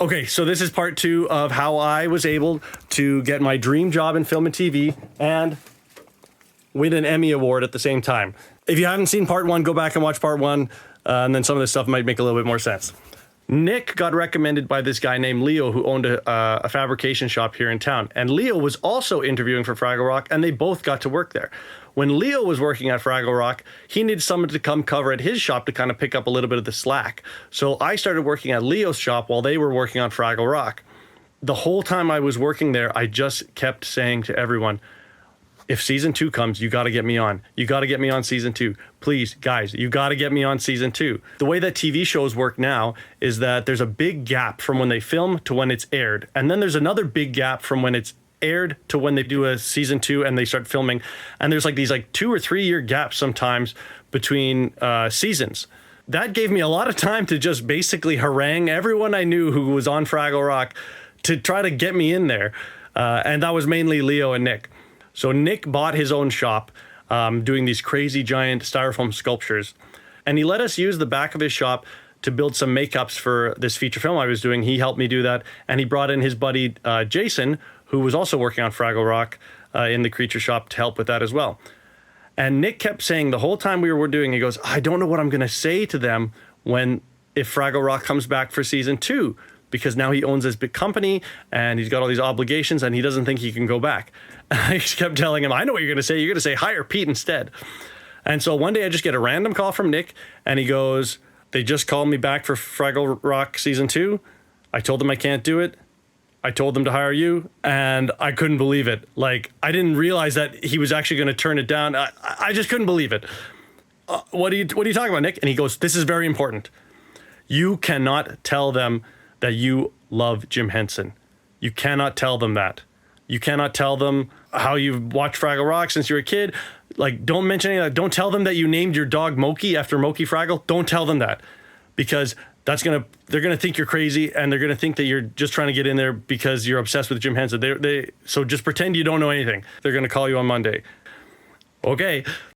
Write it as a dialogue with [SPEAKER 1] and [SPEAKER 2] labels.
[SPEAKER 1] Okay, so this is part 2 of how I was able to get my dream job in film and TV and win an Emmy Award at the same time. If you haven't seen part 1, go back and watch part 1, and then some of this stuff might make a little bit more sense. Nick got recommended by this guy named Leo, who owned a fabrication shop here in town. And Leo was also interviewing for Fraggle Rock, and they both got to work there. When Leo was working at Fraggle Rock, he needed someone to come cover at his shop to kind of pick up a little bit of the slack. So I started working at Leo's shop while they were working on Fraggle Rock. The whole time I was working there, I just kept saying to everyone, if season 2 comes, you got to get me on. You got to get me on season 2. Please, guys, you got to get me on season 2. The way that TV shows work now is that there's a big gap from when they film to when it's aired. And then there's another big gap from when it's aired to when they do a season 2 and they start filming. And there's like these 2 or 3 year gaps sometimes between seasons. That gave me a lot of time to just basically harangue everyone I knew who was on Fraggle Rock to try to get me in there. And that was mainly Leo and Nick. So Nick bought his own shop doing these crazy giant styrofoam sculptures. And he let us use the back of his shop to build some makeups for this feature film I was doing. He helped me do that. And he brought in his buddy Jason, who was also working on Fraggle Rock in the creature shop to help with that as well. And Nick kept saying the whole time we were doing, he goes, I don't know what I'm going to say to them if Fraggle Rock comes back for season 2. Because now he owns this big company and he's got all these obligations and he doesn't think he can go back. I just kept telling him, I know what you're going to say. You're going to say, hire Pete instead. And so one day I just get a random call from Nick and he goes, they just called me back for Fraggle Rock season 2. I told them I can't do it. I told them to hire you and I couldn't believe it. I didn't realize that he was actually going to turn it down. I just couldn't believe it. What are you talking about, Nick? And he goes, this is very important. You cannot tell them that you love Jim Henson. You cannot tell them that. You cannot tell them how you've watched Fraggle Rock since you were a kid. Don't mention any of that. Don't tell them that you named your dog Moki after Moki Fraggle. Don't tell them that. Because they're gonna think you're crazy and they're gonna think that you're just trying to get in there because you're obsessed with Jim Henson. So just pretend you don't know anything. They're gonna call you on Monday. Okay.